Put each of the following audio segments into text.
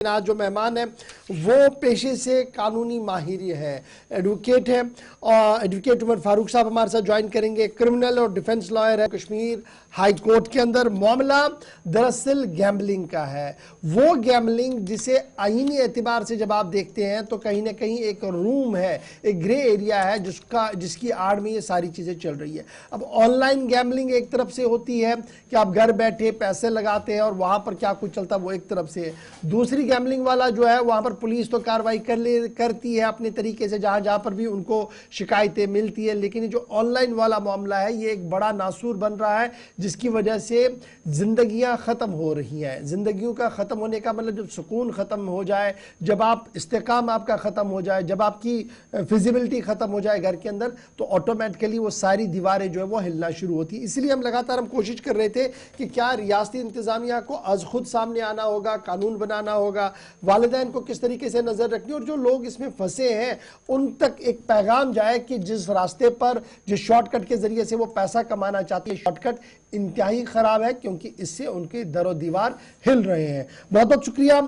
आज जो मेहमान है वो पेशे से कानूनी माहिर है, एडवोकेट है और एडवोकेट उमर फारूक साहब हमारे साथ ज्वाइन करेंगे। क्रिमिनल और डिफेंस लॉयर है कश्मीर हाई कोर्ट के अंदर। मामला दरअसल गैम्बलिंग का है, वो गैम्बलिंग जिसे आईनी एतबार से जब आप देखते हैं तो कहीं ना कहीं एक रूम है, एक ग्रे एरिया है जिसकी आड़ में ये सारी चीज़ें चल रही है। अब ऑनलाइन गैम्बलिंग एक तरफ से होती है कि आप घर बैठे पैसे लगाते हैं और वहाँ पर क्या कुछ चलता है वो एक तरफ से है। दूसरी गैम्बलिंग वाला जो है वहाँ पर पुलिस तो कार्रवाई करती है अपने तरीके से जहाँ जहाँ पर भी उनको शिकायतें मिलती है, लेकिन जो ऑनलाइन वाला मामला है ये एक बड़ा नासूर बन रहा है जिसकी वजह से जिंदगियां ख़त्म हो रही हैं। ज़िंदगियों का ख़त्म होने का मतलब जब सुकून ख़त्म हो जाए, जब आप इस्तेकाम आपका ख़त्म हो जाए, जब आपकी फिजिबिलिटी ख़त्म हो जाए घर के अंदर, तो ऑटोमेटिकली वो सारी दीवारें जो है वो हिलना शुरू होती है। इसलिए हम लगातार हम कोशिश कर रहे थे कि क्या रियासती इंतज़ामिया को अज खुद सामने आना होगा, कानून बनाना होगा, वालिदैन को किस तरीके से नज़र रखनी, और जो लोग इसमें फंसे हैं उन तक एक पैगाम जाए कि जिस रास्ते पर, जिस शॉर्टकट के ज़रिए से वो पैसा कमाना चाहते हैं, शॉर्टकट इंतहाई ख़राब है क्योंकि इससे उनके दरो दीवार हिल रहे हैं। बहुत बहुत शुक्रिया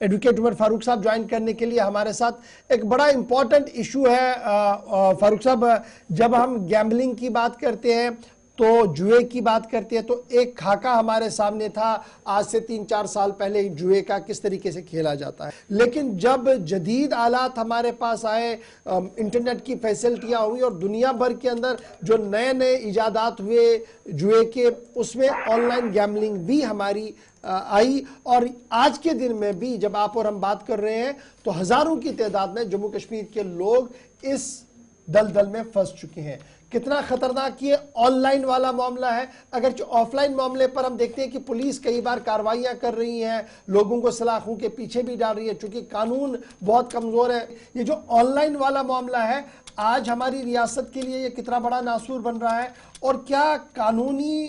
एडवोकेट उमर फारूक साहब ज्वाइन करने के लिए हमारे साथ। एक बड़ा इंपॉर्टेंट इशू है फारूक साहब, जब हम गैम्बलिंग की बात करते हैं तो जुए की बात करते हैं तो एक खाका हमारे सामने था आज से 3-4 साल पहले जुए का किस तरीके से खेला जाता है, लेकिन जब जदीद आलात हमारे पास आए, इंटरनेट की फैसिलिटियां हुई और दुनिया भर के अंदर जो नए नए इजादात हुए जुए के, उसमें ऑनलाइन गैम्बलिंग भी हमारी आई। और आज के दिन में भी जब आप और हम बात कर रहे हैं तो हज़ारों की तादाद में जम्मू कश्मीर के लोग इस दलदल में फंस चुके हैं। कितना खतरनाक ये ऑनलाइन वाला मामला है। अगर ऑफलाइन मामले पर हम देखते हैं कि पुलिस कई बार कार्रवाइयां कर रही हैं, लोगों को सलाखों के पीछे भी डाल रही है चूंकि कानून बहुत कमजोर है। ये जो ऑनलाइन वाला मामला है आज हमारी रियासत के लिए ये कितना बड़ा नासूर बन रहा है, और क्या कानूनी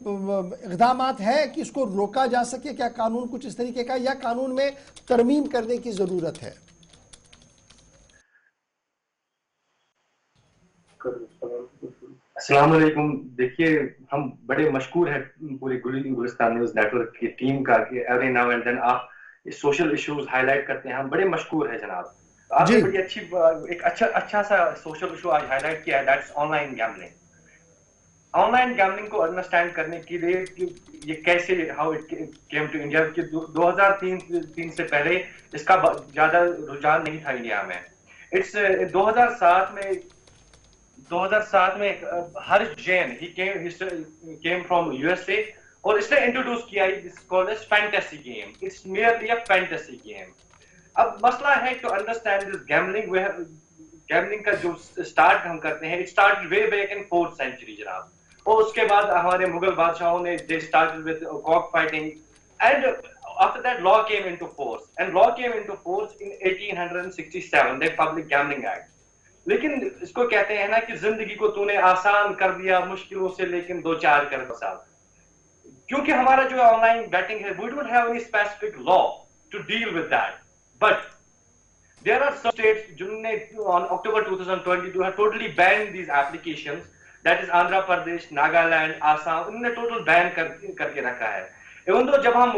इक़दामात है कि इसको रोका जा सके? क्या कानून कुछ इस तरीके का, या कानून में तरमीम करने की जरूरत है? अस्सलाम वालेकुम। देखिए, हम बड़े मशहूर हैं पूरे गुलिस्तान न्यूज़ नेटवर्क की टीम का कि एवरी नाउ एंड देन आप सोशल इश्यूज हाईलाइट करते हैं। हम बड़े मशहूर हैं जनाब। आपने बड़ी अच्छी एक अच्छा सा सोशल इशू आज हाईलाइट किया है, that's online gambling. Online gambling को अंडरस्टैंड करने के लिए कि ये कैसे, how it came to India, कि 2003 से पहले इसका ज्यादा रुझान नहीं था इंडिया में। इट्स 2007 में हर्ष जैन ही केम फ्रॉम यूएसए और इसने इंट्रोड्यूस किया fantasy game. It's merely a fantasy game. अब मसला है टू अंडरस्टैंड दिस गैम्बलिंग का जो स्टार्ट हम करते हैं, it started way back in 4th century जनाब, और उसके बाद हमारे मुगल बादशाहों ने they started with cock fighting and after that law came into force in 1867, the Public Gambling Act। लेकिन इसको कहते हैं ना कि जिंदगी को तूने आसान कर दिया, मुश्किलों से लेकिन 2-4 कर साल। क्योंकि हमारा जो ऑनलाइन बैटिंग है, we don't have any specific law to deal with that, but there are some states जिन्होंने on October 2022 have totally ban these applications, that is Andhra Pradesh, Nagaland, Assam, उन्होंने टोटल बैन करके रखा है। इवन तो जब हम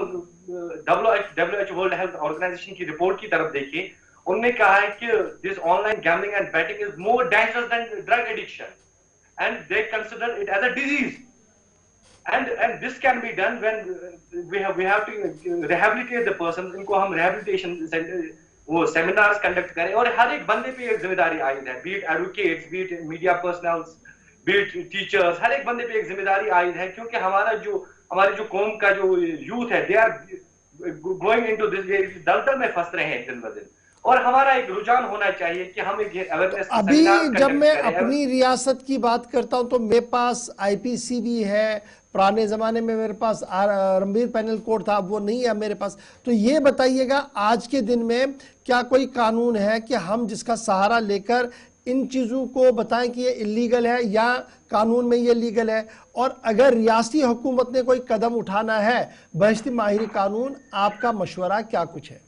WHO वर्ल्ड हेल्थ ऑर्गेनाइजेशन की report की तरफ देखें, उन्होंने कहा है कि this online gambling and betting is more dangerous than drug addiction and they consider it as a disease and this can be done when we have to rehabilitate the person. इनको हम rehabilitation वो seminars conduct करें, और हर एक बंदे पे एक जिम्मेदारी आई है, be it advocates, be it media personnels, be it teachers, हर एक बंदे पे एक जिम्मेदारी आई है। क्योंकि हमारी जो कौम का जो यूथ है, they are going into this, दलदल में फंस रहे हैं दिन ब दिन, और हमारा एक रुझान होना चाहिए कि हम एक अवेयरनेस। अभी जब मैं अपनी रियासत की बात करता हूं तो मेरे पास आईपीसी भी है, पुराने ज़माने में मेरे पास रणबीर पैनल कोड था, वो नहीं है मेरे पास। तो ये बताइएगा आज के दिन में क्या कोई कानून है कि हम जिसका सहारा लेकर इन चीज़ों को बताएं कि ये इलीगल है या कानून में ये लीगल है, और अगर रियासती हुकूमत ने कोई कदम उठाना है बहश्ती माहिर कानून, आपका मशवरा क्या कुछ है?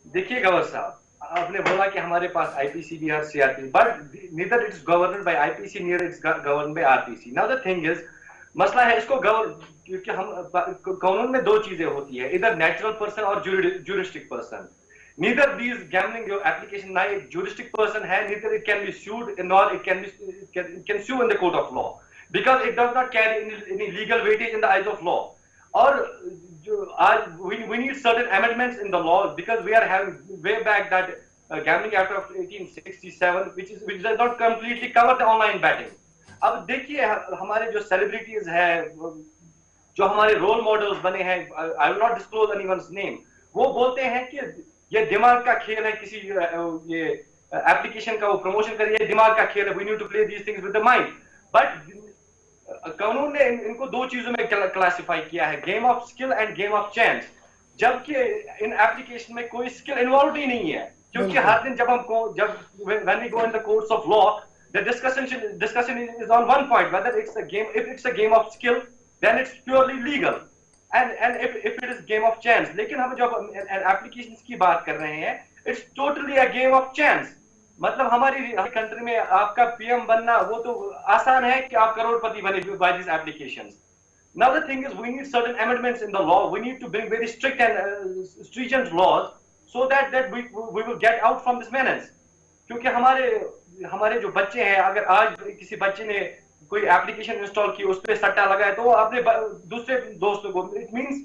देखिए गवर साहब, आपने बोला कि हमारे पास आईपीसी भी है, CRP, but neither it is governed by IPC, neither it is governed by RPC. Now the thing is, मसला है इसको क्योंकि हम कानून में दो चीजें होती है, इधर नेचुरल पर्सन और juristic person. Neither these gambling your application ना एक juristic person है, neither it can be sued nor it can sue in the court of law because it does not carry any legal weightage in the eyes of law. और जो आज we need certain amendments in the law because we are having way back that Gambling Act of 1867 which does not completely cover the online betting. अब देखिए हमारे जो celebrities है, जो हमारे रोल मॉडल्स बने हैं, I will not disclose anyone's name, वो बोलते हैं कि ये दिमाग का खेल है, किसी ये एप्लीकेशन का वो प्रमोशन करिए, दिमाग का खेल है, we need to play these things with the mind. But कानून ने इनको दो चीजों में क्लासिफाई किया है, game of skill and game of chance, जबकि इन एप्लीकेशन में कोई स्किल इन्वॉल्व ही नहीं है. क्योंकि हर दिन when we go in the courts of law, the discussion is on one point, whether it's a game. If it's a game of skill, then it's purely legal, and if it is game of chance. लेकिन हम जब applications की बात कर रहे हैं, it's totally a game of chance. मतलब हमारी कंट्री में आपका पीएम बनना वो तो आसान है कि आप करोड़पति बने by these applications. Now the thing is, we need certain amendments in the law. We need to bring very strict and stringent laws so that we will get out from this menace. क्योंकि हमारे जो बच्चे हैं, अगर आज किसी बच्चे ने कोई एप्लीकेशन इंस्टॉल की, उस पे सट्टा लगाया, तो वो अपने दूसरे दोस्तों को, it means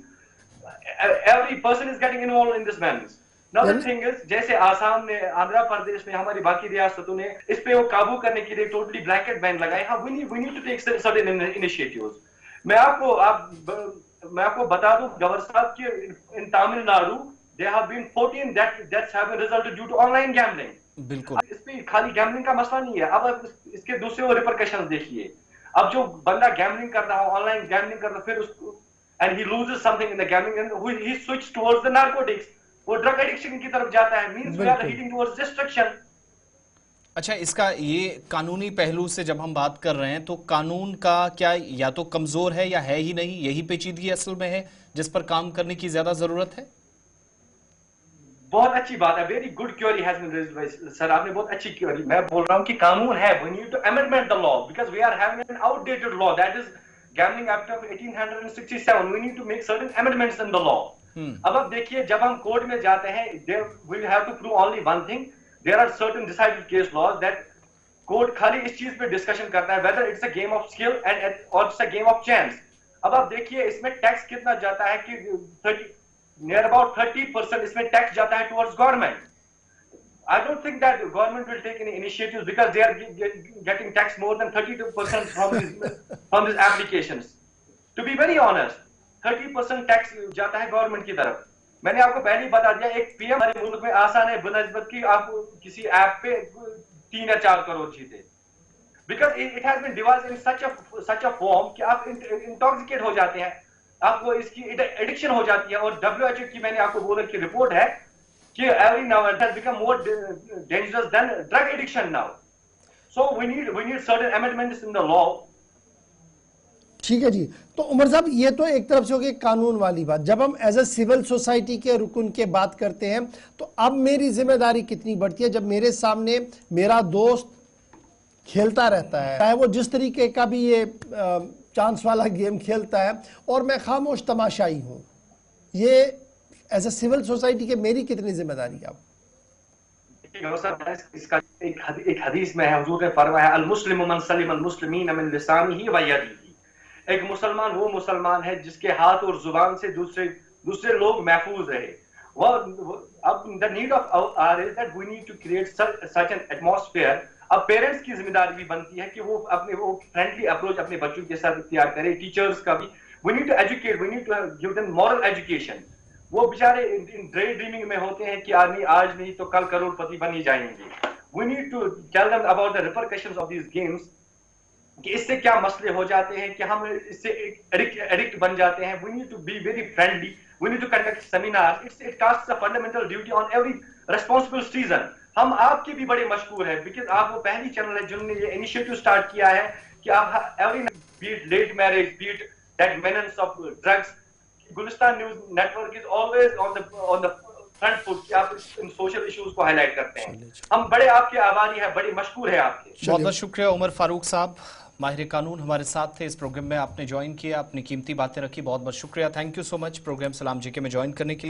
every person is getting involve in this manage. Now the thing is, जैसे आसाम ने, आंध्र प्रदेश में, हमारी बाकी रियासतों ने इस पे वो काबू करने के लिए टोटली ब्लैंकेट बैन लगाए. हाँ, we need to take certain initiatives. मैं आपको बता दूं गवर्नर साहब कि इन Tamil Nadu there have been 14 deaths have been resulted due to online gambling. बिल्कुल. इस पे खाली गैम्बलिंग का मसला नहीं है. अब इसके दूसरे रिपरकशंस देखिए. अब जो बंदा गैम्बलिंग कर रहा है, ऑनलाइन गैम्बलिंग कर रहा है, फिर उसको and he loses something in the gambling and he switch towards the narcotics, वो ड्रग एडिक्शन की तरफ जाता है. Means we are heading towards destruction. अच्छा, इसका ये कानूनी पहलू से जब हम बात कर रहे हैं, तो कानून का क्या या तो कमजोर है या है ही नहीं, यही पेचीदगी असल में है जिस पर काम करने की ज्यादा जरूरत है. बहुत अच्छी बात है. Very good query has been raised by sir. आपने बहुत अच्छी क्वेरी. मैं बोल रहा हूं कि कानून है. We need to amendment the law because we are having an outdated law, that is gambling act of 1867. We need to make certain amendments in the law. अब देखिए, जब हम कोर्ट में जाते हैं, we have to prove only one thing. There are certain decided case laws that court खाली इस चीज पे डिस्कशन करता है, whether it's a game of skill and और it's a game of chance. अब आप देखिए इसमें टैक्स कितना जाता है कि near about 30% इसमें टैक्स जाता है towards government. I don't think that the government will take any initiatives because they are getting taxed more than 32% from these applications. To be very honest, 30% tax जाता है government की तरफ. मैंने आपको पहले ही बता दिया, एक पीएम हमारे मुल्क में आसान है बनस्बत की आप किसी ऐप पे 3 या 4 करोड़ जीते. Because it has been devised in such a form कि आप इंटॉक्सिकेट हो जाते हैं, आपको इसकी एडिक्शन हो जाती है. और WHO की मैंने आपको बोला कि रिपोर्ट है कि every now it has become more dangerous than drug addiction now. So we need certain amendments in the law. ठीक है जी. तो उमर साहब, ये तो एक तरफ से हो गई कानून वाली बात. जब हम एज ए सिविल सोसाइटी के रुकन के बात करते हैं, तो अब मेरी जिम्मेदारी कितनी बढ़ती है जब मेरे सामने मेरा दोस्त खेलता रहता है, चाहे वो जिस तरीके का भी ये चांस वाला गेम खेलता है, और मैं खामोश तमाशाई हूं. ये एज ए सिविल सोसाइटी के मेरी कितनी जिम्मेदारी है? इसका एक हदीस में है, हुजूर ने फरमाया, अल मुस्लिमु मन सलिम अल मुस्लिमीन मिन लिसानिही व यदिही. एक मुसलमान वो मुसलमान है जिसके हाथ और जुबान से दूसरे लोग महफूज रहे. अब the need of hour is that we need to create such an atmosphere. अब पेरेंट्स की जिम्मेदारी भी बनती है कि वो फ्रेंडली अप्रोच अपने बच्चों के साथ इख्तियार करें. टीचर्स का भी, we need to educate, we need to give them moral education. वो बेचारे इन ड्रे ड्रीमिंग में होते हैं कि आदमी आज नहीं तो कल करोड़पति बन ही जाएंगे. We need to tell them about the repercussions of these games, कि इससे क्या मसले हो जाते हैं कि हम इससे एडिक्ट बन जाते हैं. We need to be very friendly. We need to conduct seminars. It casts a fundamental duty on every responsible citizen. हम आपके भी बड़े मशहूर हैं बिकॉज आप वो पहली चैनल है जिन्होंने ये इनिशिएटिव स्टार्ट किया है कि आप every be it late marriage, be it that menace of drugs, Gulistan news network is always on the front foot कि आप इन सोशल इश्यूज को हाईलाइट करते हैं. हम बड़े आपके आभारी हैं, बड़े मशहूर है आपके. बहुत बहुत शुक्रिया उमर फारूक साहब. माहिर कानून हमारे साथ थे इस प्रोग्राम में, आपने ज्वाइन किया, अपनी कीमती बातें रखी, बहुत बहुत शुक्रिया। Thank you so much program सलाम जीके में ज्वाइन करने के लिए।